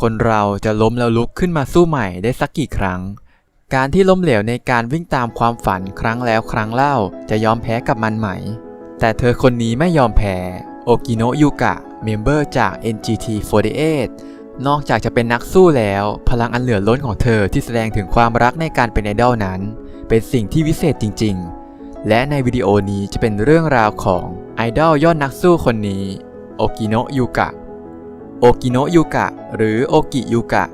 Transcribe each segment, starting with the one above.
คนเราจะล้มแล้วลุกขึ้นมาสู้ใหม่ได้สักกี่ครั้งการที่ล้มเหลวในการวิ่งตามความฝันครั้งแล้วครั้งเล่าจะยอมแพ้กับมันไหมแต่เธอคนนี้ไม่ยอมแพ้โอกิโนะยูกะเมมเบอร์จาก NGT48 นอกจากจะเป็นนักสู้แล้วพลังอันเหลือล้นของเธอที่แสดงถึงความรักในการเป็นไอดอลนั้นเป็นสิ่งที่วิเศษจริงๆและในวิดีโอนี้จะเป็นเรื่องราวของไอดอลยอดนักสู้คนนี้โอกิโนะยูกะโอกิโนะยูกะหรือโอกิยูกะ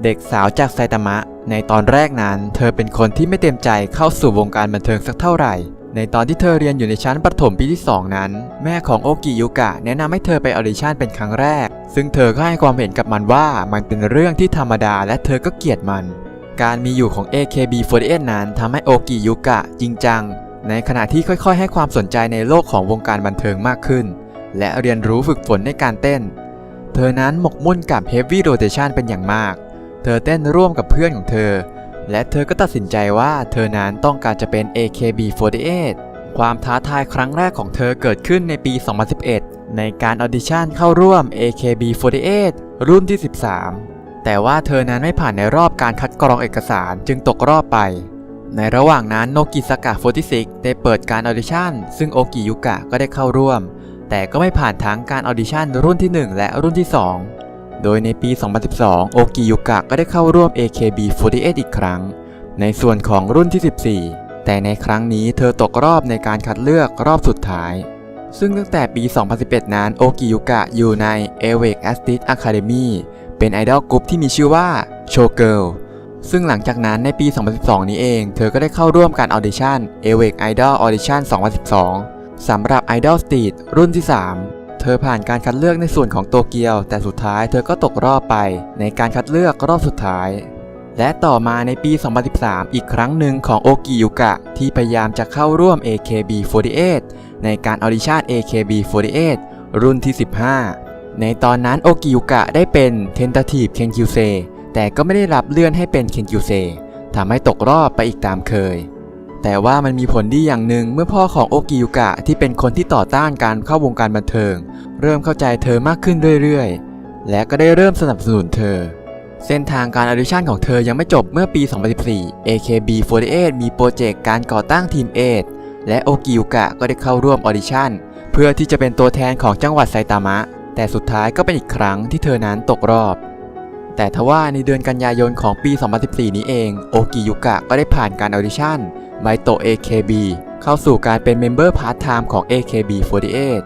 เด็กสาวจากไซตามะในตอนแรกนั้นเธอเป็นคนที่ไม่เต็มใจเข้าสู่วงการบันเทิงสักเท่าไหร่ในตอนที่เธอเรียนอยู่ในชั้นประถมปีที่2นั้นแม่ของโอกิยูกะแนะนำให้เธอไปออดิชั่นเป็นครั้งแรกซึ่งเธอก็ให้ความเห็นกับมันว่ามันเป็นเรื่องที่ธรรมดาและเธอก็เกลียดมันการมีอยู่ของ AKB48 นั้นทำให้โอกิยูกะจริงจังในขณะที่ค่อยๆให้ความสนใจในโลกของวงการบันเทิงมากขึ้นและเรียนรู้ฝึกฝนในการเต้นเธอนั้นหมกมุ่นกับ Heavy Rotation เป็นอย่างมากเธอเต้นร่วมกับเพื่อนของเธอและเธอก็ตัดสินใจว่าเธอนั้นต้องการจะเป็น AKB48 ความท้าทายครั้งแรกของเธอเกิดขึ้นในปี 2011 ในการออดิชั่นเข้าร่วม AKB48 รุ่นที่ 13 แต่ว่าเธอนั้นไม่ผ่านในรอบการคัดกรองเอกสารจึงตกรอบไปในระหว่างนั้นโนกิซากะ46ได้เปิดการออดิชั่นซึ่งโอกิยูกะก็ได้เข้าร่วมแต่ก็ไม่ผ่านทั้งการออดิชั่นรุ่นที่1และรุ่นที่2โดยในปี 2012 โอกิยูกะก็ได้เข้าร่วม AKB48 อีกครั้งในส่วนของรุ่นที่ 14แต่ในครั้งนี้เธอตกรอบในการคัดเลือกรอบสุดท้ายซึ่งตั้งแต่ปี 2011 นั้นโอกิยูกะอยู่ใน Awake Active Academy เป็นไอดอลกรุ๊ปที่มีชื่อว่า Showgirl ซึ่งหลังจากนั้นในปี 2012 นี้เองเธอก็ได้เข้าร่วมการออดิชั่น Awake Idol Audition 2012 สำหรับ Idol Street รุ่นที่ 3 เธอผ่านการคัดเลือกในส่วนของโตเกียวแต่สุดท้ายเธอก็ตกรอบไปในการคัดเลือกรอบสุดท้ายและต่อมาในปี 2013 อีกครั้งหนึ่งของโอกิยูกะที่พยายามจะเข้าร่วม AKB48 ในการออดิชั่น AKB48 รุ่นที่ 15 ในตอนนั้นโอกิยูกะได้เป็น Tentative Kenkyusei แต่ก็ไม่ได้รับเลื่อนให้เป็น Kenkyusei ทำให้ตกรอบไปอีกตามเคยแต่ว่ามันมีผลดีอย่างหนึ่งเมื่อพ่อของโอกิยูกะที่เป็นคนที่ต่อต้านการเข้าวงการบันเทิงเริ่มเข้าใจเธอมากขึ้นเรื่อยๆและก็ได้เริ่มสนับสนุนเธอเส้นทางการออดิชั่นของเธอยังไม่จบเมื่อปี 2014 AKB48 มีโปรเจกต์การก่อตั้งทีม 8 และโอกิยูกะก็ได้เข้าร่วมออดิชั่นเพื่อที่จะเป็นตัวแทนของจังหวัดไซตามะแต่สุดท้ายก็เป็นอีกครั้งที่เธอนั้นตกรอบแต่ทว่าในเดือนกันยายนของปี 2014 นี้เองโอกิยูกะก็ได้ผ่านการออดิชั่นไบโตะ AKB เข้าสู่การเป็นเมมเบอร์พาร์ทไทม์ของ AKB48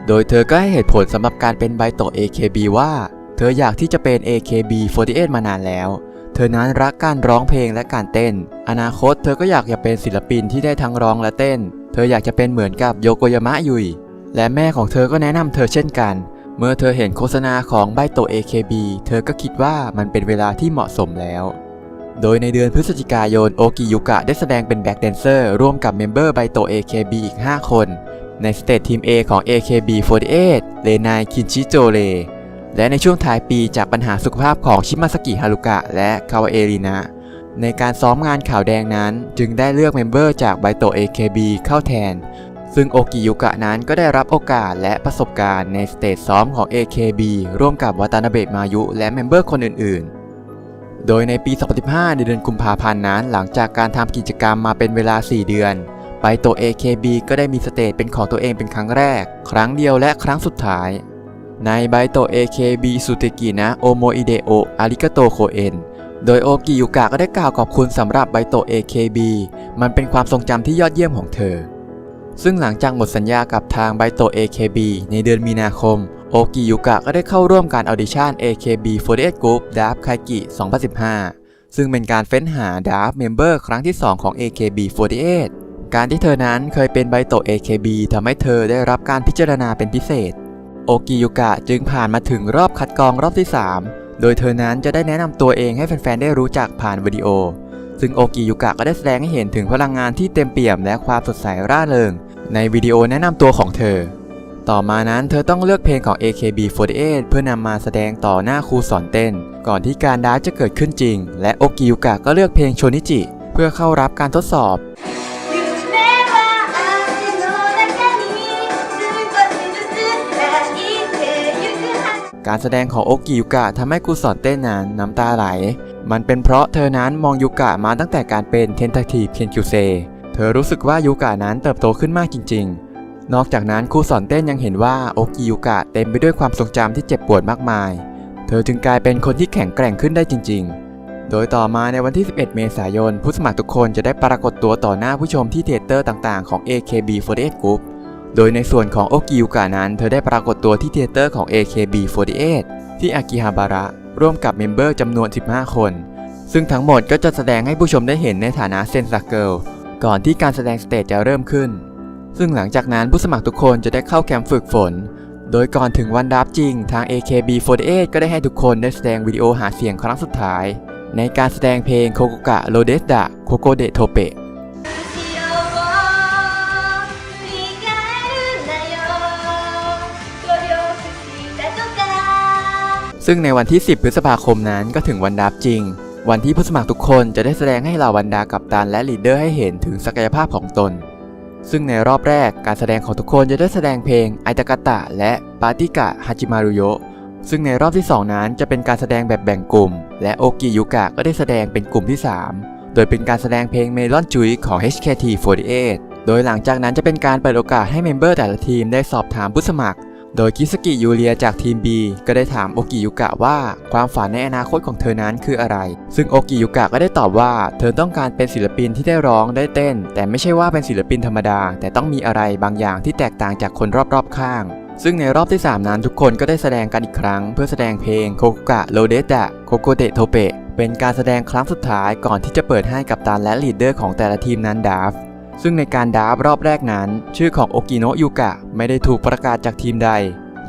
โดยเธอก็ให้เหตุผลสำหรับการเป็นไบโตะ AKB ว่าเธออยากที่จะเป็น AKB48 มานานแล้วเธอนั้นรักการร้องเพลงและการเต้นอนาคตเธอก็อยากจะเป็นศิลปินที่ได้ทั้งร้องและเต้นเธออยากจะเป็นเหมือนกับโยโกยามะยุยและแม่ของเธอก็แนะนำเธอเช่นกันเมื่อเธอเห็นโฆษณาของไบโตะ AKB เธอก็คิดว่ามันเป็นเวลาที่เหมาะสมแล้วโดยในเดือนพฤศจิกายนโอกิยูกะได้แสดงเป็นแบ็คแดนเซอร์ร่วมกับเมมเบอร์ไบโตะ AKB อีก 5 คนในสเตจทีม A ของ AKB48 เรไนคินชิโจเรและในช่วงท้ายปีจากปัญหาสุขภาพของชิมาสกิฮารุกะและคาวาเอรินะในการซ้อมงานข่าวแดงนั้นจึงได้เลือกเมมเบอร์จากไบโตะ AKB เข้าแทนซึ่งโอกิยูกะนั้นก็ได้รับโอกาสและประสบการณ์ในสเตจซ้อมของ AKB ร่วมกับวาตานาเบะมายุและเมมเบอร์คนอื่นๆโดยในปี 2015 ในเดือนกุมภาพันธ์นั้นหลังจากการทำกิจกรรมมาเป็นเวลา 4 เดือนไบโตะ AKB ก็ได้มีสเตจเป็นของตัวเองเป็นครั้งแรกครั้งเดียวและครั้งสุดท้ายในไบโตะ AKB สุเตกินะโอโมอิเดโออาริกาโตโคเอ็นโดยโอกิยูกะก็ได้กล่าวขอบคุณสำหรับไบโตะ AKB มันเป็นความทรงจำที่ยอดเยี่ยมของเธอซึ่งหลังจากหมดสัญญากับทางไบโตะ AKB ในเดือนมีนาคมโอกิยูกะก็ได้เข้าร่วมการออดิชั่น AKB48 Group Draft Kaigi 2015 ซึ่งเป็นการเฟ้นหา Draft Member ครั้งที่ 2 ของ AKB48 การที่เธอนั้นเคยเป็นไบโตะ AKB ทำให้เธอได้รับการพิจารณาเป็นพิเศษโอกิยูกะจึงผ่านมาถึงรอบคัดกรองรอบที่ 3 โดยเธอนั้นจะได้แนะนำตัวเองให้แฟนๆได้รู้จักผ่านวิดีโอซึ่งโอกิยูกะก็ได้แสดงให้เห็นถึงพลังงานที่เต็มเปี่ยมและความสดใสร่าเริงในวิดีโอแนะนำตัวของเธอต่อมานั้นเธอต้องเลือกเพลงของ AKB48 เพื่อนำมาแสดงต่อหน้าครูสอนเต้นก่อนที่การดราฟจะเกิดขึ้นจริงและโอกิยูกะก็เลือกเพลงโชนิจิเพื่อเข้ารับการทดสอบ การแสดงของโอกิยุกะทำให้ครูสอนเต้นนั้นน้ำตาไหลมันเป็นเพราะเธอนั้นมองยุกะมาตั้งแต่การเป็นเทนทาทีฟเคนคิวเซเธอรู้สึกว่ายุกะนั้นเติบโตขึ้นมากจริงๆนอกจากนั้นครูสอนเต้นยังเห็นว่าโอกิยุกะเต็มไปด้วยความทรงจำที่เจ็บปวดมากมายเธอจึงกลายเป็นคนที่แข็งแกร่งขึ้นได้จริงๆโดยต่อมาในวันที่ 11 เมษายนผู้สมัครทุกคนจะได้ปรากฏตัวต่อหน้าผู้ชมที่เธียเตอร์ต่างๆของ AKB48 Group โดยในส่วนของโอกิยุกะนั้นเธอได้ปรากฏตัวที่เธียเตอร์ของ AKB48 ที่อากิฮาบาระร่วมกับเมมเบอร์จำนวน 15 คนซึ่งทั้งหมดก็จะแสดงให้ผู้ชมได้เห็นในฐานะเซนซาเกิลก่อนที่การแสดงสเตจจะเริ่มขึ้นซึ่งหลังจากนั้นผู้สมัครทุกคนจะได้เข้าแคมป์ฝึกฝนโดยก่อนถึงวันดับจริงทาง AKB48 ก็ได้ให้ทุกคนได้แสดงวิดีโอหาเสียงครั้งสุดท้ายในการแสดงเพลงโคโกกะโรเดสดะโคโกเดโทเปะซึ่งในวันที่ 10 พฤษภาคมนั้นก็ถึงวันดับจริงวันที่ผู้สมัครทุกคนจะได้แสดงให้เหล่าบรรดากัปตันและลีดเดอร์ให้เห็นถึงศักยภาพของตนซึ่งในรอบแรกการแสดงของทุกคนจะได้แสดงเพลงไอตากาตะและปาติกะฮาจิมารุโยะซึ่งในรอบที่ 2 นั้นจะเป็นการแสดงแบบแบ่งกลุ่มและโอกิยุกะก็ได้แสดงเป็นกลุ่มที่ 3โดยเป็นการแสดงเพลงเมลอนจุยของ HKT48 โดยหลังจากนั้นจะเป็นการเปิดโอกาสให้เมมเบอร์แต่ละทีมได้สอบถามผู้สมัครโดยคิสกิยูเรียจากทีม B ก็ได้ถามโอกิยุกะว่าความฝันในอนาคตของเธอนั้นคืออะไรซึ่งโอกิยุกะก็ได้ตอบว่าเธอต้องการเป็นศิลปินที่ได้ร้องได้เต้นแต่ไม่ใช่ว่าเป็นศิลปินธรรมดาแต่ต้องมีอะไรบางอย่างที่แตกต่างจากคนรอบๆข้างซึ่งในรอบที่ 3 นั้นทุกคนก็ได้แสดงกันอีกครั้งเพื่อแสดงเพลงโคโกกะโรเดสดะโคโกเดโทเปะเป็นการแสดงครั้งสุดท้ายก่อนที่จะเปิดให้กัปตันและลีดเดอร์ของแต่ละทีมนั้นดราฟซึ่งในการดราฟรอบแรกนั้นชื่อของโอกิโนะยุกะไม่ได้ถูกประกาศจากทีมใด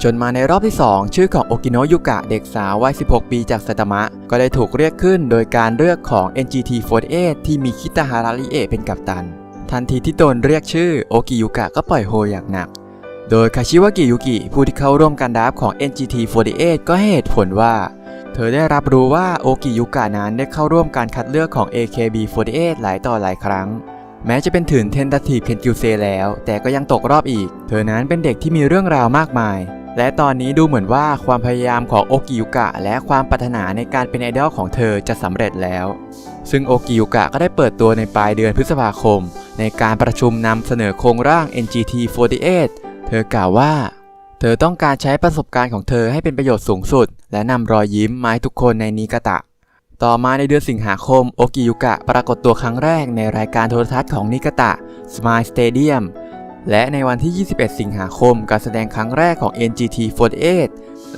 จนมาในรอบที่ 2ชื่อของโอกิโนะยุกะเด็กสาววัย 16 ปีจากไซตามะก็ได้ถูกเรียกขึ้นโดยการเลือกของ NGT48 ที่มีคิตาฮาราริเอะเป็นกัปตันทันทีที่โดนเรียกชื่อโอกิยุกะก็ปล่อยโฮอย่างหนักโดยคาชิวากิยุกิผู้ที่เข้าร่วมการดราฟของ NGT48 ก็ให้เหตุผลว่าเธอได้รับรู้ว่าโอกิยุกะนั้นได้เข้าร่วมการคัดเลือกของ AKB48 หลายต่อหลายครั้งแม้จะเป็นถึงเทนทาทีฟเคนคิวเซแล้วแต่ก็ยังตกรอบอีกเธอนั้นเป็นเด็กที่มีเรื่องราวมากมายและตอนนี้ดูเหมือนว่าความพยายามของโอกิยุกะและความปรารถนาในการเป็นไอดอลของเธอจะสำเร็จแล้วซึ่งโอกิยุกะก็ได้เปิดตัวในปลายเดือนพฤษภาคมในการประชุมนำเสนอโครงร่าง NGT48 เธอกล่าวว่าเธอต้องการใช้ประสบการณ์ของเธอให้เป็นประโยชน์สูงสุดและนำรอยยิ้มมาให้ทุกคนในนิกาตะต่อมาในเดือนสิงหาคมโอกิยุกะปรากฏตัวครั้งแรกในรายการโทรทัศน์ของนิกาตะ Smile Stadiumและในวันที่ 21 สิงหาคมการแสดงครั้งแรกของ NGT48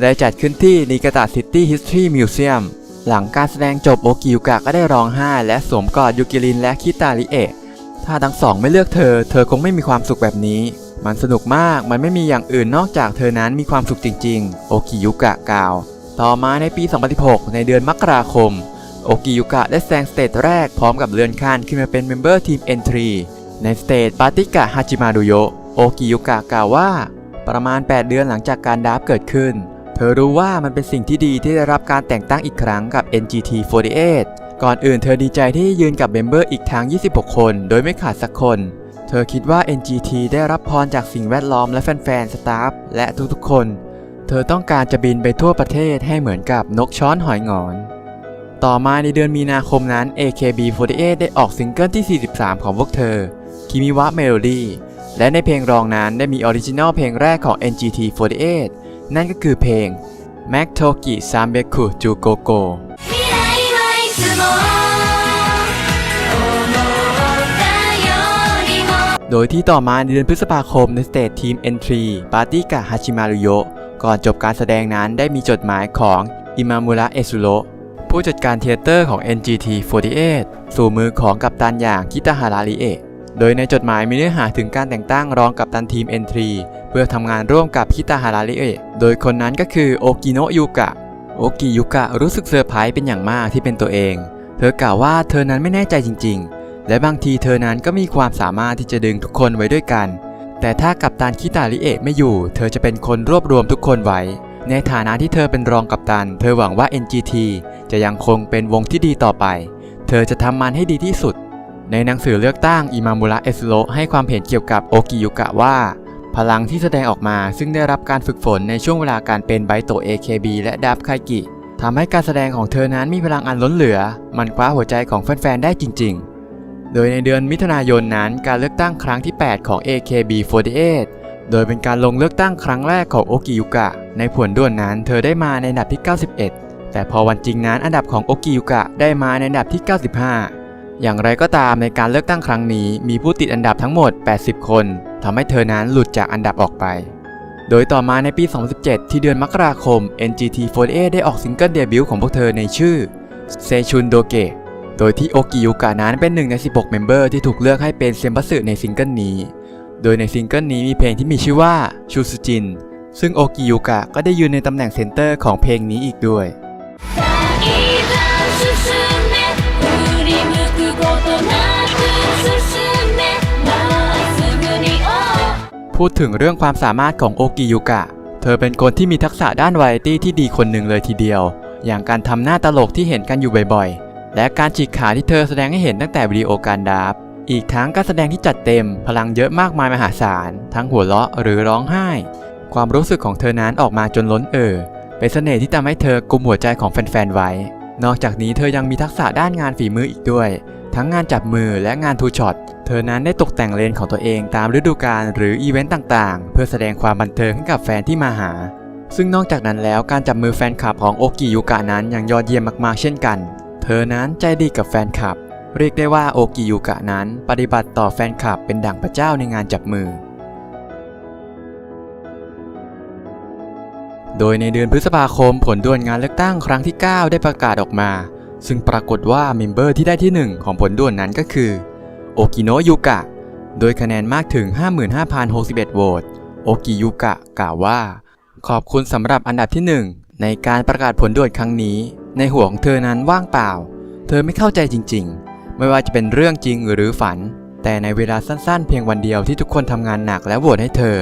ได้จัดขึ้นที่นิกาตะ City History Museum หลังการแสดงจบโอกิยุกะก็ได้ร้องไห้และสวมกอดยูกิรินและคิตาริเอะถ้าทั้งสองไม่เลือกเธอคงไม่มีความสุขแบบนี้มันสนุกมากมันไม่มีอย่างอื่นนอกจากเธอนั้นมีความสุขจริงๆโอกิยุกะกล่าวต่อมาในปี 2016 ในเดือนมกราคมโอกิยุกะได้แสดงสเตจแรกพร้อมกับเลื่อนขั้นขึ้นมาเป็นเมมเบอร์ทีม N3ในสเตจปาติกะฮาจิมารุโยะโอกิยุกะกล่าวว่าประมาณ 8 เดือนหลังจากการดราฟเกิดขึ้นเธอรู้ว่ามันเป็นสิ่งที่ดีที่ได้รับการแต่งตั้งอีกครั้งกับ NGT48 ก่อนอื่นเธอดีใจที่ยืนกับเมมเบอร์อีกทั้ง 26 คนโดยไม่ขาดสักคนเธอคิดว่า NGT ได้รับพรจากสิ่งแวดล้อมและแฟนๆสตาฟและทุกๆคนเธอต้องการจะบินไปทั่วประเทศให้เหมือนกับนกช้อนหอยหงอนต่อมาในเดือนมีนาคมนั้น AKB48 ได้ออกซิงเกิลที่ 43 ของพวกเธอคิมิวะเมโลดี้และในเพลงรองนั้นได้มีออริจินัลเพลงแรกของ NGT48 นั่นก็คือเพลง Mac Toki Sanbeku Jugo Go โดยที่ต่อมาในเดือนพฤษภาคมในสเตจทีม N3 ปาติกะฮาชิมารุโยะก่อนจบการแสดงนั้นได้มีจดหมายของอิมามุระเอซุโระผู้จัดการเธียเตอร์ของ NGT48 สู่มือของกัปตันอย่างคิตาฮาราริเอะโดยในจดหมายมีเนื้อหาถึงการแต่งตั้งรองกัปตันทีม N3 เพื่อทำงานร่วมกับคิตาฮาราริเอะโดยคนนั้นก็คือโอกิโนะยุกะโอกิยุกะรู้สึกเซอร์ไพรส์เป็นอย่างมากที่เป็นตัวเองเธอกล่าวว่าเธอนั้นไม่แน่ใจจริงๆและบางทีเธอนั้นก็มีความสามารถที่จะดึงทุกคนไว้ด้วยกันแต่ถ้ากัปตันคิตาริเอะไม่อยู่เธอจะเป็นคนรวบรวมทุกคนไว้ในฐานะที่เธอเป็นรองกัปตันเธอหวังว่า NGT จะยังคงเป็นวงที่ดีต่อไปเธอจะทำมันให้ดีที่สุดในหนังสือเลือกตั้งอิมามุระเอซุโระให้ความเห็นเกี่ยวกับโอกิยุกะว่า พลังที่แสดงออกมาซึ่งได้รับการฝึกฝนในช่วงเวลาการเป็นไบโตะ AKB และดับไคกิทำให้การแสดงของเธอนั้นมีพลังอันล้นเหลือมันคว้าหัวใจของแฟนๆได้จริงๆโดยในเดือนมิถุนายนนั้นการเลือกตั้งครั้งที่ 8 ของ AKB48 โดยเป็นการลงเลือกตั้งครั้งแรกของโอกิยุกะในผลด่วนนั้นเธอได้มาในอันดับที่ 91 แต่พอวันจริงนั้นอันดับของโอกิยุกะได้มาในอันดับที่ 95 อย่างไรก็ตามในการเลือกตั้งครั้งนี้มีผู้ติดอันดับทั้งหมด 80 คนทำให้เธอนั้นหลุดจากอันดับออกไปโดยต่อมาในปี 2017 ที่เดือนมกราคม NGT48 ได้ออกซิงเกิลเดบิวต์ของพวกเธอในชื่อ Seishun Doge โดยที่โอกิยุกะนั้นเป็นหนึ่งใน 16 เมมเบอร์ที่ถูกเลือกให้เป็นเซมบัสึในซิงเกิลนี้โดยในซิงเกิลนี้มีเพลงที่มีชื่อว่าชูซุจินซึ่งโอกิยุกะก็ได้ยืนในตำแหน่งเซนเตอร์ของเพลงนี้อีกด้วยพูดถึงเรื่องความสามารถของโอกิยุกะเธอเป็นคนที่มีทักษะด้านวาไรตี้ที่ดีคนหนึ่งเลยทีเดียวอย่างการทำหน้าตลกที่เห็นกันอยู่บ่อยๆและการฉีกขาที่เธอแสดงให้เห็นตั้งแต่วิดีโอการดับอีกทั้งการแสดงที่จัดเต็มพลังเยอะมากมายมหาศาลทั้งหัวเราะหรือร้องไห้ความรู้สึกของเธอนั้นออกมาจนล้นเป็นเสน่ห์ที่ทำให้เธอกุมหัวใจของแฟนๆไว้นอกจากนี้เธอยังมีทักษะด้านงานฝีมืออีกด้วยทั้งงานจับมือและงานทูช็อตเธอนั้นได้ตกแต่งเลนของตัวเองตามฤดูกาลหรืออีเวนต์ต่างๆเพื่อแสดงความบันเทิงให้กับแฟนที่มาหาซึ่งนอกจากนั้นแล้วการจับมือแฟนคลับของโอกิยุกะนั้นยังยอดเยี่ยมมากๆเช่นกันเธอนั้นใจดีกับแฟนคลับเรียกได้ว่าโอกิยุกะนั้นปฏิบัติต่อแฟนคลับเป็นดั่งพระเจ้าในงานจับมือโดยในเดือนพฤษภาคมผลด่วนงานเลือกตั้งครั้งที่ 9 ได้ประกาศออกมาซึ่งปรากฏว่าเมมเบอร์ที่ได้ที่ 1 ของผลด่วนนั้นก็คือโอกิโนะยุกะโดยคะแนนมากถึง 55,061 โหวตโอกิยุกะกล่าวว่าขอบคุณสำหรับอันดับที่ 1ในการประกาศผลด่วนครั้งนี้ในหัวของเธอนั้นว่างเปล่าเธอไม่เข้าใจจริงๆไม่ว่าจะเป็นเรื่องจริงหรือฝันแต่ในเวลาสั้นๆเพียงวันเดียวที่ทุกคนทำงานหนักและโหวตให้เธอ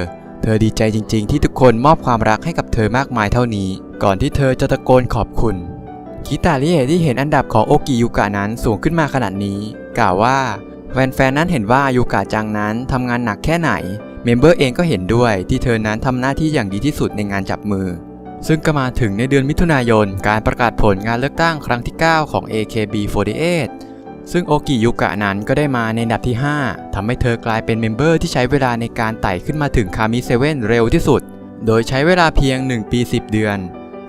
ดีใจจริงๆที่ทุกคนมอบความรักให้กับเธอมากมายเท่านี้ก่อนที่เธอจะตะโกนขอบคุณคิตาริเอะที่เห็นอันดับของโอกิยุกะนั้นสูงขึ้นมาขนาดนี้กล่าวว่าแฟนๆนั้นเห็นว่ายุกะจังนั้นทำงานหนักแค่ไหนเมมเบอร์เองก็เห็นด้วยที่เธอนั้นทำหน้าที่อย่างดีที่สุดในงานจับมือซึ่งก็มาถึงในเดือนมิถุนายนการประกาศผลงานเลือกตั้งครั้งที่ 9 ของ AKB48 ซึ่งโอกิยุกะนั้นก็ได้มาในอันดับที่ 5ทำให้เธอกลายเป็นเมมเบอร์ที่ใช้เวลาในการไต่ขึ้นมาถึงคามิเซเว่นเร็วที่สุดโดยใช้เวลาเพียง1 ปี 10 เดือน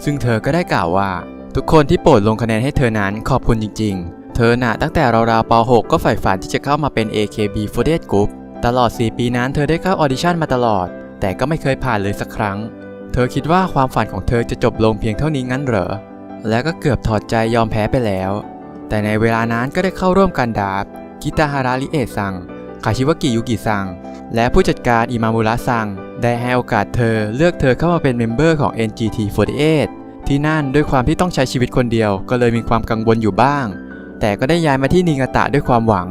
ซึ่งเธอก็ได้กล่าวว่าทุกคนที่โปรดลงคะแนนให้เธอนั้นขอบคุณจริงๆเธอน่ะตั้งแต่ราวๆป.6 ก็ใฝ่ฝันที่จะเข้ามาเป็น AKB48 Group ตลอด 4 ปีนั้นเธอได้เข้าออดิชั่นมาตลอดแต่ก็ไม่เคยผ่านเลยสักครั้งเธอคิดว่าความฝันของเธอจะจบลงเพียงเท่านี้งั้นเหรอและก็เกือบถอดใจยอมแพ้ไปแล้วแต่ในเวลานั้นก็ได้เข้าร่วมกันดับกิตาฮาราริเอะซังคาชิวากิยุกิซังและผู้จัดการอิมามุระซังได้ให้โอกาสเธอเลือกเธอเข้ามาเป็นเมมเบอร์ของ NGT48 ที่นั่นด้วยความที่ต้องใช้ชีวิตคนเดียวก็เลยมีความกังวลอยู่บ้างแต่ก็ได้ย้ายมาที่นิงาตะด้วยความหวัง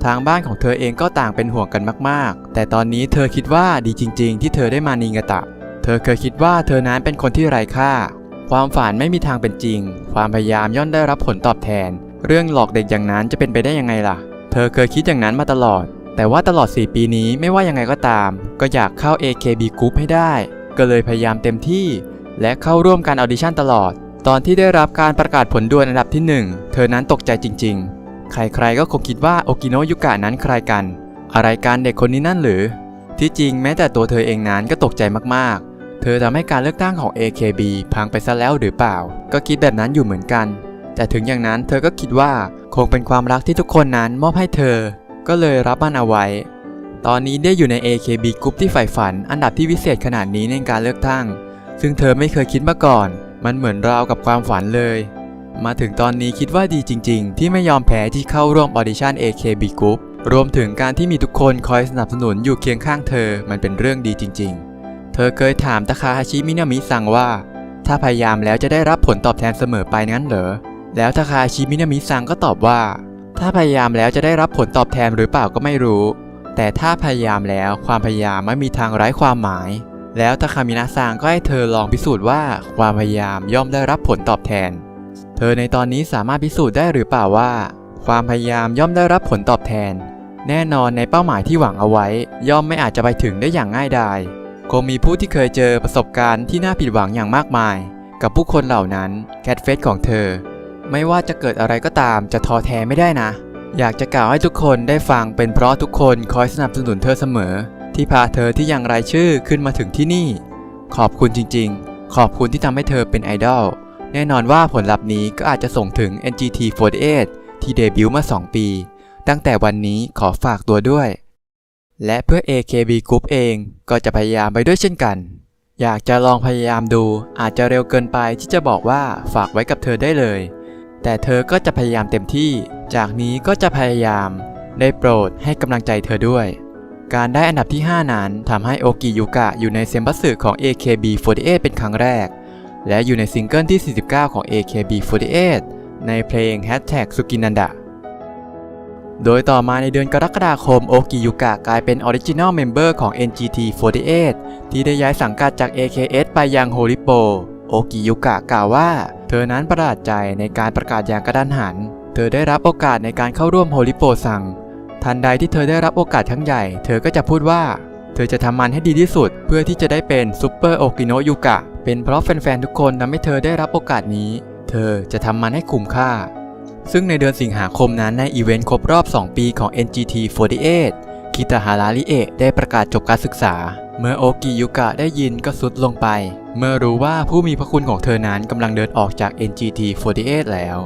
ทางบ้านของเธอเองก็ต่างเป็นห่วงกันมากๆแต่ตอนนี้เธอคิดว่าดีจริงๆที่เธอได้มานิงาตะเธอเคยคิดว่าเธอนั้นเป็นคนที่ไร้ค่าความฝันไม่มีทางเป็นจริงความพยายามย่อมได้รับผลตอบแทนเรื่องหลอกเด็กอย่างนั้นจะเป็นไปได้ยังไงล่ะเธอเคยคิดอย่างนั้นมาตลอดแต่ว่าตลอด 4 ปีนี้ไม่ว่ายังไงก็ตามก็อยากเข้า AKB Group ให้ได้ก็เลยพยายามเต็มที่และเข้าร่วมการออดิชั่นตลอดตอนที่ได้รับการประกาศผลด่วนอันดับที่ 1เธอนั้นตกใจจริงๆใครๆก็คงคิดว่าโอกิโนะยุกะนั้นใครกันอะไรกันเด็กคนนี้นั่นหรือที่จริงแม้แต่ตัวเธอเองนั้นก็ตกใจมากๆเธอทำให้การเลือกตั้งของ AKB พังไปซะแล้วหรือเปล่าก็คิดแบบนั้นอยู่เหมือนกันแต่ถึงอย่างนั้นเธอก็คิดว่าคงเป็นความรักที่ทุกคนนั้นมอบให้เธอก็เลยรับมันเอาไว้ตอนนี้ได้อยู่ใน AKB Group ที่ใฝ่ฝันอันดับที่วิเศษขนาดนี้ในการเลือกตั้งซึ่งเธอไม่เคยคิดมาก่อนมันเหมือนราวกับความฝันเลยมาถึงตอนนี้คิดว่าดีจริงๆที่ไม่ยอมแพ้ที่เข้าร่วมออดิชั่น AKB Group รวมถึงการที่มีทุกคนคอยสนับสนุนอยู่เคียงข้างเธอมันเป็นเรื่องดีจริงๆเธอเคยถามตาคาฮาชิมินามิซังว่าถ้าพยายามแล้วจะได้รับผลตอบแทนเสมอไปงั้นเหรอแล้วทาคาชิมินามิซังก็ตอบว่าถ้าพยายามแล้วจะได้รับผลตอบแทนหรือเปล่าก็ไม่รู้แต่ถ้าพยายามแล้วความพยายามไม่มีทางไร้ความหมายแล้วทาคามินะซังก็ให้เธอลองพิสูจน์ว่าความพยายามย่อมได้รับผลตอบแทนเธอในตอนนี้สามารถพิสูจน์ได้หรือเปล่าว่าความพยายามย่อมได้รับผลตอบแทน แน่นอนในเป้าหมายที่หวังเอาไว้ย่อมไม่อาจจะไปถึงได้อย่างง่ายดายคงมีผู้ที่เคยเจอประสบการณ์ที่น่าผิดหวังอย่างมากมายกับผู้คนเหล่านั้นแคทเฟสของเธอไม่ว่าจะเกิดอะไรก็ตามจะท้อแท้ไม่ได้นะอยากจะกล่าวให้ทุกคนได้ฟังเป็นเพราะทุกคนคอยสนับสนุนเธอเสมอที่พาเธอที่ยังรายชื่อขึ้นมาถึงที่นี่ขอบคุณจริงๆขอบคุณที่ทำให้เธอเป็นไอดอลแน่นอนว่าผลลัพธ์นี้ก็อาจจะส่งถึง NGT48 ที่เดบิวต์มา2 ปีตั้งแต่วันนี้ขอฝากตัวด้วยและเพื่อ AKB Group เองก็จะพยายามไปด้วยเช่นกันอยากจะลองพยายามดูอาจจะเร็วเกินไปที่จะบอกว่าฝากไว้กับเธอได้เลยแต่เธอก็จะพยายามเต็มที่จากนี้ก็จะพยายามได้โปรดให้กำลังใจเธอด้วยการได้อันดับที่ 5 นั้นทำให้โอกิยุกะอยู่ในเซมบัสสึของ AKB48 เป็นครั้งแรกและอยู่ในซิงเกิลที่ 49 ของ AKB48 ในเพลง #Sukinanda โดยต่อมาในเดือนกรกฎาคมโอกิยุกะกลายเป็นออริจินัลเมมเบอร์ของ NGT48 ที่ได้ย้ายสังกัดจาก AKS ไปยังโฮริโปโอกิยุกะกล่าวว่าเธอนั้นประหลาดใจในการประกาศอย่างกระทันหันเธอได้รับโอกาสในการเข้าร่วมโฮริโปซังทันใดที่เธอได้รับโอกาสครั้งใหญ่เธอก็จะพูดว่าเธอจะทำมันให้ดีที่สุดเพื่อที่จะได้เป็นซุปเปอร์โอกิโนยุกะเป็นเพราะแฟนๆทุกคนทำให้เธอได้รับโอกาสนี้เธอจะทำมันให้คุ้มค่าซึ่งในเดือนสิงหาคมนั้นในอีเวนต์ครบรอบ 2 ปีของ NGT48 คิตาฮาราริเอะได้ประกาศจบการศึกษาเมื่อโอกิยุกะได้ยินก็สุดลงไปเมื่อรู้ว่าผู้มีพระคุณของเธอนั้นกำลังเดินออกจาก NGT48 แล้ว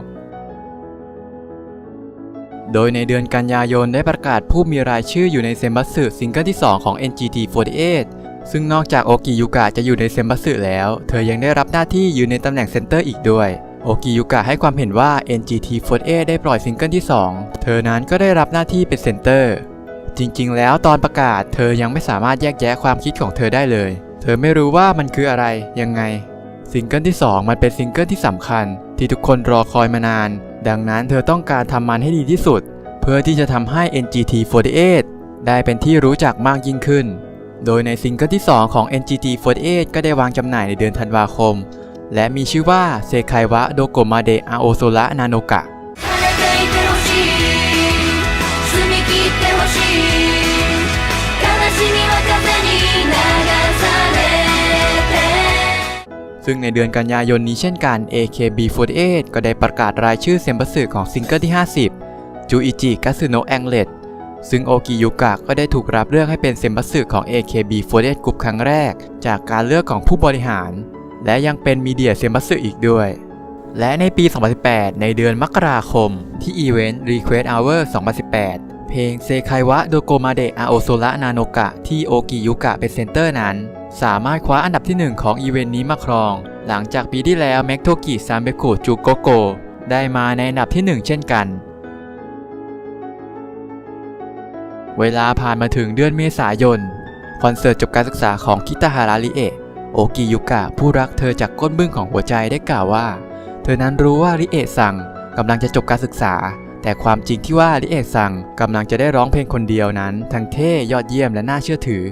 โดยในเดือนกันยายนได้ประกาศผู้มีรายชื่ออยู่ในเซมบัสสึซิงเกิลที่ 2 ของ NGT48 ซึ่งนอกจากโอกิยุกะจะอยู่ในเซมบัสสึแล้วเธอยังได้รับหน้าที่อยู่ในตำแหน่งเซนเตอร์อีกด้วยโอกิยุกะให้ความเห็นว่า NGT48 ได้ปล่อยซิงเกิลที่ 2เธอนั้นก็ได้รับหน้าที่เป็นเซนเตอร์จริงๆแล้วตอนประกาศเธอยังไม่สามารถแยกแยะความคิดของเธอได้เลยเธอไม่รู้ว่ามันคืออะไรยังไงซิงเกิลที่ 2มันเป็นซิงเกิลที่สำคัญที่ทุกคนรอคอยมานานดังนั้นเธอต้องการทำมันให้ดีที่สุดเพื่อที่จะทำให้ NGT48 ได้เป็นที่รู้จักมากยิ่งขึ้นโดยในซิงเกิลที่ 2 ของ NGT48 ก็ได้วางจำหน่ายในเดือนธันวาคมและมีชื่อว่าเซไควะโดโกมาเดะอาโอโซระนาโนกะซึ่งในเดือนกันยายนนี้เช่นกัน AKB48 ก็ได้ประกาศรายชื่อเซมบัสสึของซิงเกิลที่ 50 จูอิจิกัสึโนะแองเลตซึ่งโอกิยุกะก็ได้ถูกรับเลือกให้เป็นเซมบัสสึของ AKB48 กลุ่มครั้งแรกจากการเลือกของผู้บริหารและยังเป็นมีเดียเซมบัสสึอีกด้วยและในปี 2018 ในเดือนมกราคมที่อีเวนต์ Request Hour 2018 เพลงเซไควะโดโกมาเดะอาโอโซระนาโนกะที่โอกิยุกะเป็นเซนเตอร์นั้นสามารถคว้าอันดับที่ 1 ของอีเวนต์นี้มาครองหลังจากปีที่แล้วแม็กโทกิซัมเบคุจูโกโกได้มาในอันดับที่ 1 เช่นกันเวลาผ่านมาถึงเดือนเมษายนคอนเสิร์ตจบการศึกษาของคิตาฮาราริเอะโอกิยุกะผู้รักเธอจากก้นบึ้งของหัวใจได้กล่าวว่าเธอนั้นรู้ว่าริเอะซังกำลังจะจบการศึกษาแต่ความจริงที่ว่าริเอะซังกำลังจะได้ร้องเพลงคนเดียวนั้นทั้งเท่ยอดเยี่ยมและน่าเชื่อถือ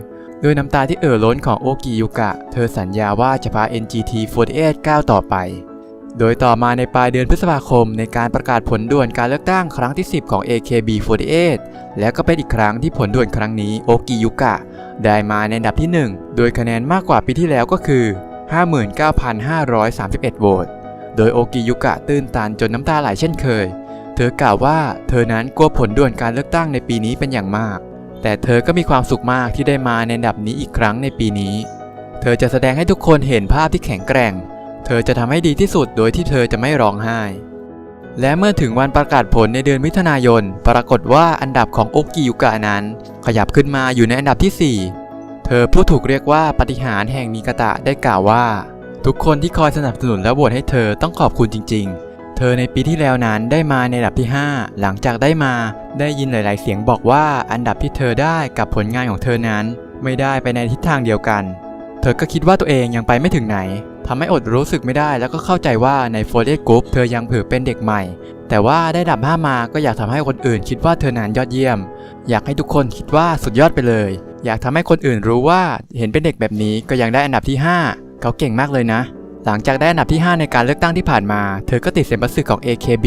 ด้วยน้ำตาที่เอ่อล้นของโอกิยุกะเธอสัญญาว่าจะพา NGT48 ก้าวต่อไปโดยต่อมาในปลายเดือนพฤษภาคมในการประกาศผลด่วนการเลือกตั้งครั้งที่ 10 ของ AKB48 และก็เป็นอีกครั้งที่ผลด่วนครั้งนี้โอกิยุกะได้มาในอันดับที่ 1โดยคะแนนมากกว่าปีที่แล้วก็คือ 59,531 โหวตโดยโอกิยุกะตื้นตันจนน้ำตาไหลเช่นเคยเธอกล่าวว่าเธอนั้นกลัวผลด่วนการเลือกตั้งในปีนี้เป็นอย่างมากแต่เธอก็มีความสุขมากที่ได้มาในอันดับนี้อีกครั้งในปีนี้เธอจะแสดงให้ทุกคนเห็นภาพที่แข็งแกร่งเธอจะทำให้ดีที่สุดโดยที่เธอจะไม่ร้องไห้และเมื่อถึงวันประกาศผลในเดือนมิถุนายนปรากฏว่าอันดับของโอกิยุกะนั้นขยับขึ้นมาอยู่ในอันดับที่ 4เธอผู้ถูกเรียกว่าปาฏิหาริย์แห่งนิกาตะได้กล่าวว่าทุกคนที่คอยสนับสนุนและโหวตให้เธอต้องขอบคุณจริงๆเธอในปีที่แล้วนั้นได้มาในอันดับที่ 5หลังจากได้ยินหลายๆเสียงบอกว่าอันดับที่เธอได้กับผลงานของเธอนั้นไม่ได้ไปในทิศทางเดียวกันเธอก็คิดว่าตัวเองยังไปไม่ถึงไหนทำให้อดรู้สึกไม่ได้แล้วก็เข้าใจว่าในโฟร์เรสกรุ๊ปเธอยังถือเป็นเด็กใหม่แต่ว่าได้อันดับ 5มาก็อยากทำให้คนอื่นคิดว่าเธอนั้นยอดเยี่ยมอยากให้ทุกคนคิดว่าสุดยอดไปเลยอยากทำให้คนอื่นรู้ว่าเห็นเป็นเด็กแบบนี้ก็ยังได้อันดับที่ 5เขาเก่งมากเลยนะหลังจากได้อันดับที่ 5ในการเลือกตั้งที่ผ่านมาเธอก็ติดเซมบัสสึของ AKB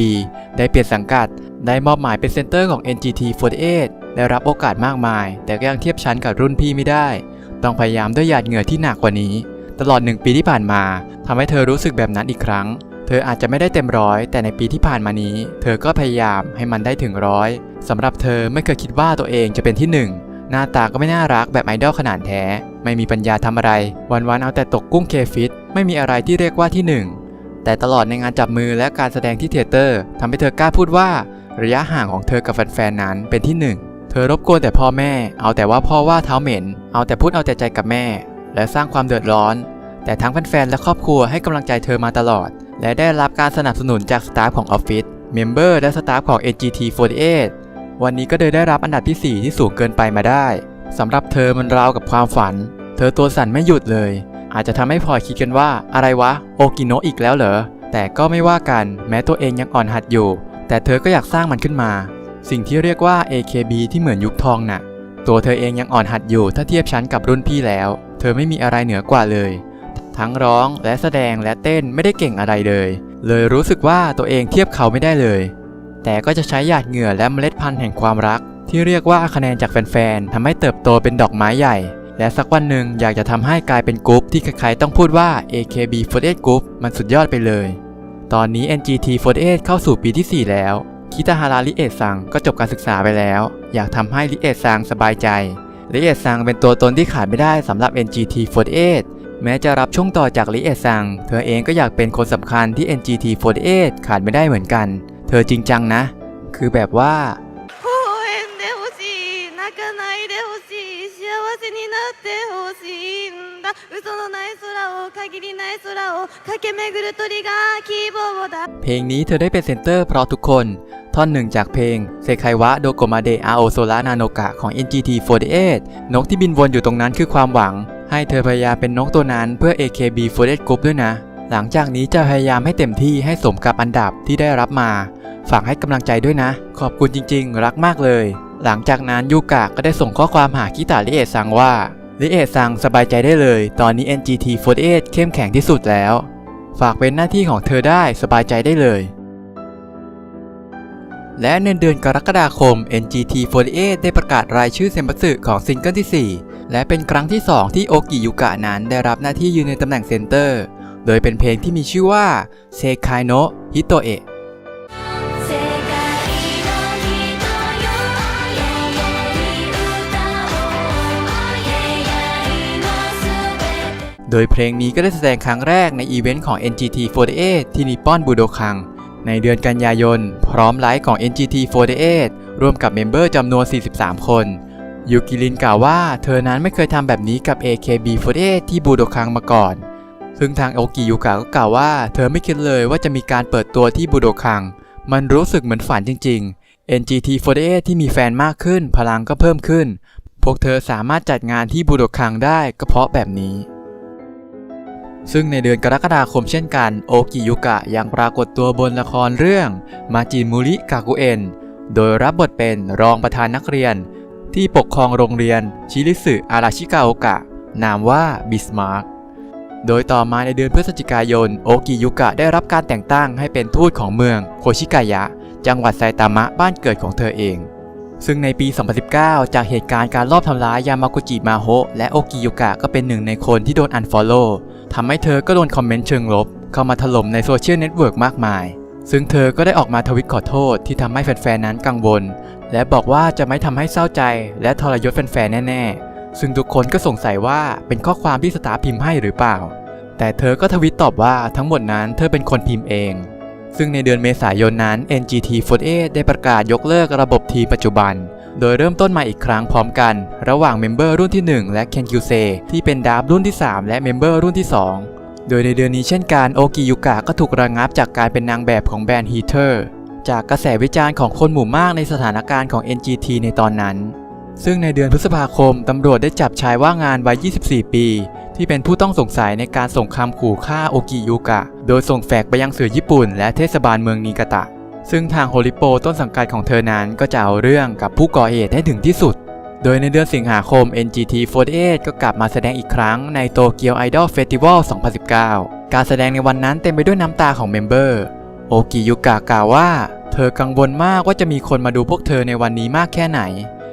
ได้เปลี่ยนสังกัดได้มอบหมายเป็นเซนเตอร์ของ NGT48 ได้รับโอกาสมากมายแต่ก็ยังเทียบชั้นกับรุ่นพี่ไม่ได้ต้องพยายามด้วยหยาดเหงื่อที่หนักกว่านี้ตลอด1 ปีที่ผ่านมาทำให้เธอรู้สึกแบบนั้นอีกครั้งเธออาจจะไม่ได้เต็มร้อยแต่ในปีที่ผ่านมานี้เธอก็พยายามให้มันได้ถึง100สำหรับเธอไม่เคยคิดว่าตัวเองจะเป็นที่1หน้าตาก็ไม่น่ารักแบบไอดอลขนาดแท้ไม่มีปัญญาทำอะไรวันๆเอาแต่ตกกุ้งเคฟิตไม่มีอะไรที่เรียกว่าที่1แต่ตลอดในงานจับมือและการแสดงที่เธียเตอร์ทำให้เธอกล้าพูดว่าระยะห่างของเธอกับแฟนๆนั้นเป็นที่1เธอรบกวนแต่พ่อแม่เอาแต่ว่าพ่อว่าเท้าเหม็นเอาแต่พูดเอาแต่ใจกับแม่และสร้างความเดือดร้อนแต่ทั้งแฟนๆและครอบครัวให้กำลังใจเธอมาตลอดและได้รับการสนับสนุนจากสตาฟของออฟฟิศเมมเบอร์และสตาฟของ NGT48 วันนี้ก็เลยได้รับอันดับที่4ที่สูงเกินไปมาได้สำหรับเธอมันราวกับความฝันเธอตัวสั่นไม่หยุดเลยอาจจะทำให้พลอยคิดกันว่าอะไรวะโอกิโนะอีกแล้วเหรอแต่ก็ไม่ว่ากันแม้ตัวเองยังอ่อนหัดอยู่แต่เธอก็อยากสร้างมันขึ้นมาสิ่งที่เรียกว่า AKB ที่เหมือนยุคทองน่ะตัวเธอเองยังอ่อนหัดอยู่ถ้าเทียบชั้นกับรุ่นพี่แล้วเธอไม่มีอะไรเหนือกว่าเลยทั้งร้องและแสดงและเต้นไม่ได้เก่งอะไรเลยรู้สึกว่าตัวเองเทียบเขาไม่ได้เลยแต่ก็จะใช้หยาดเหงื่อและเมล็ดพันธุ์แห่งความรักที่เรียกว่าคะแนนจากแฟนๆทำให้เติบโตเป็นดอกไม้ใหญ่และสักวันหนึ่งอยากจะทำให้กลายเป็นกรุ๊ปที่ใครๆต้องพูดว่า AKB48 Group มันสุดยอดไปเลยตอนนี้ NGT48 เข้าสู่ปีที่ 4 แล้วคิตาฮาระริเอะซังก็จบการศึกษาไปแล้วอยากทำให้ริเอะซังสบายใจริเอะซังเป็นตัวตนที่ขาดไม่ได้สำหรับ NGT48 แม้จะรับช่วงต่อจากริเอะซังเธอเองก็อยากเป็นคนสำคัญที่ NGT48 ขาดไม่ได้เหมือนกันเธอจริงจังนะคือแบบว่าเพลงนี้เธอได้เป็นเซนเตอร์เพราะทุกคนท่อนหนึ่งจากเพลงเซไควะโดโกมาเดะอาโอโซระนาโนกะของ NGT48 นกที่บินวนอยู่ตรงนั้นคือความหวังให้เธอพยายามเป็นนกตัวนั้นเพื่อ AKB48 Group ด้วยนะหลังจากนี้จะพยายามให้เต็มที่ให้สมกับอันดับที่ได้รับมาฝากให้กำลังใจด้วยนะขอบคุณจริงๆรักมากเลยหลังจากนั้นยูกะก็ได้ส่งข้อความหาคิตาริเอะซังว่าริเอะซังสบายใจได้เลยตอนนี้ NGT48 เข้มแข็งที่สุดแล้วฝากเป็นหน้าที่ของเธอได้สบายใจได้เลยและในเดือนกรกฎาคม NGT48 ได้ประกาศรายชื่อเซมบัสึของซิงเกิลที่ 4และเป็นครั้งที่ 2 ที่โอกิยูกะนั้นได้รับหน้าที่ยืนในตำแหน่งเซนเตอร์โดยเป็นเพลงที่มีชื่อว่าเซไคโนะฮิโตเอะโดยเพลงนี้ก็ได้แสดงครั้งแรกในอีเวนต์ของ NGT48 ที่นิปปอนบูโดคังในเดือนกันยายนพร้อมไลฟ์ของ NGT48 ร่วมกับเมมเบอร์จำนวน 43 คนยูกิรินกล่าวว่าเธอนั้นไม่เคยทำแบบนี้กับ AKB48 ที่บูโดคังมาก่อนซึ่งทางโอกิยูกะก็กล่าวว่าเธอไม่คิดเลยว่าจะมีการเปิดตัวที่บูโดคังมันรู้สึกเหมือนฝันจริงๆ NGT48 ที่มีแฟนมากขึ้นพลังก็เพิ่มขึ้นพวกเธอสามารถจัดงานที่บูโดคังได้ก็เพราะแบบนี้ซึ่งในเดือนกรกฎาคมเช่นกันโอกิยุกะยังปรากฏตัวบนละครเรื่องมาจิมุริกากุเอ็นโดยรับบทเป็นรองประธานนักเรียนที่ปกครองโรงเรียนชิริสึอาราชิกาโอกะนามว่าบิสมาร์กโดยต่อมาในเดือนพฤศจิกายนโอกิยุกะได้รับการแต่งตั้งให้เป็นทูตของเมืองโคชิกายะจังหวัดไซตามะบ้านเกิดของเธอเองซึ่งในปี 2019 จากเหตุการณ์การลอบทำร้ายยามากุจิมาโฮะและโอกิยุกะก็เป็นหนึ่งในคนที่โดนอันฟอลโล่ทำให้เธอก็โดนคอมเมนต์เชิงลบเข้ามาถล่มในโซเชียลเน็ตเวิร์กมากมายซึ่งเธอก็ได้ออกมาทวิตขอโทษที่ทำให้แฟนๆนั้นกังวลและบอกว่าจะไม่ทำให้เศร้าใจและทรยศแฟนๆแน่ๆซึ่งทุกคนก็สงสัยว่าเป็นข้อความที่สตาฟพิมพ์ให้หรือเปล่าแต่เธอก็ทวิตตอบว่าทั้งหมดนั้นเธอเป็นคนพิมพ์เองซึ่งในเดือนเมษายนนั้น NGT48 ได้ประกาศยกเลิกระบบทีมปัจจุบันโดยเริ่มต้นใหม่อีกครั้งพร้อมกันระหว่างเมมเบอร์รุ่นที่1และเคนคิวเซที่เป็นดาบรุ่นที่3และเมมเบอร์รุ่นที่2โดยในเดือนนี้เช่นกันโอกิยุกะก็ถูกระงับจากการเป็นนางแบบของแบรนด์ฮีเทอร์จากกระแสวิจารณ์ของคนหมู่มากในสถานการณ์ของ NGT ในตอนนั้นซึ่งในเดือนพฤษภาคมตำรวจได้จับชายว่างงานวัย 24 ปีที่เป็นผู้ต้องสงสัยในการส่งคำขู่ฆ่าโอกิยุกะโดยส่งแฟกซ์ไปยังสื่อญี่ปุ่นและเทศบาลเมืองนิกาตะซึ่งทางโฮริโปต้นสังกัดของเธอนั้นก็จะเอาเรื่องกับผู้ก่อเหตุให้ถึงที่สุดโดยในเดือนสิงหาคม NGT48 ก็กลับมาแสดงอีกครั้งในโตเกียวไอดอลเฟสติวัล 2019 การแสดงในวันนั้นเต็มไปด้วยน้ำตาของเมมเบอร์โอกิยุกะกล่าวว่าเธอกังวลมากว่าจะมีคนมาดูพวกเธอในวันนี้มากแค่ไหน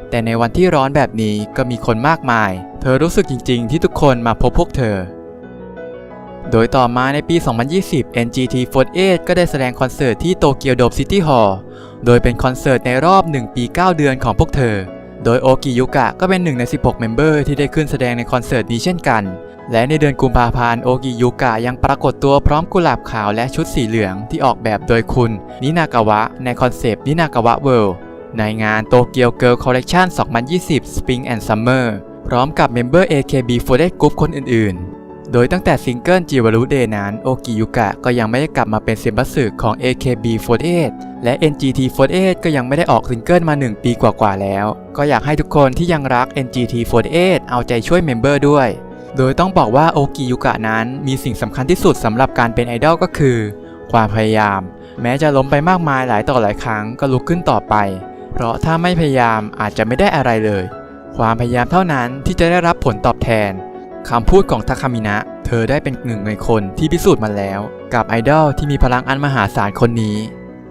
แต่ในวันที่ร้อนแบบนี้ก็มีคนมากมายเธอรู้สึกจริงๆที่ทุกคนมาพบพวกเธอโดยต่อมาในปี 2020 NGT48 ก็ได้แสดงคอนเสิร์ตที่โตเกียวโดมซิตี้ฮอลล์โดยเป็นคอนเสิร์ตในรอบ 1 ปี 9 เดือนของพวกเธอโดยโอกิยุกะก็เป็น1 ใน 16 เมมเบอร์ที่ได้ขึ้นแสดงในคอนเสิร์ตนี้เช่นกันและในเดือนกุมภาพันธ์โอกิยุกะยังปรากฏตัวพร้อมกุหลาบขาวและชุดสีเหลืองที่ออกแบบโดยคุณนินากาวะในคอนเซปต์นินากาวะเวิลด์ในงานโตเกียวเกิร์ลคอลเลคชั่น 2020 Spring and Summer พร้อมกับเมมเบอร์ AKB48 กรุ๊ปคนอื่นๆโดยตั้งแต่ซิงเกิลจิวารุเดย์นั้นโอกิยุกะก็ยังไม่ได้กลับมาเป็นเซมบัสสึของ AKB48 และ NGT48 ก็ยังไม่ได้ออกซิงเกิลมา1 ปีกว่าๆแล้วก็อยากให้ทุกคนที่ยังรัก NGT48 เอาใจช่วยเมมเบอร์ด้วยโดยต้องบอกว่าโอกิยุกะนั้นมีสิ่งสำคัญที่สุดสำหรับการเป็นไอดอลก็คือความพยายามแม้จะล้มไปมากมายหลายต่อหลายครั้งก็ลุกขึ้นต่อไปเพราะถ้าไม่พยายามอาจจะไม่ได้อะไรเลยความพยายามเท่านั้นที่จะได้รับผลตอบแทนคำพูดของทาคามินะเธอได้เป็น1 ในคนที่พิสูจน์มาแล้วกับไอดอลที่มีพลังอันมหาศาลคนนี้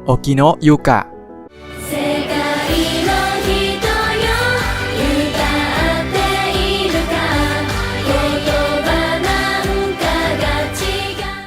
โอกิโนะยุกะ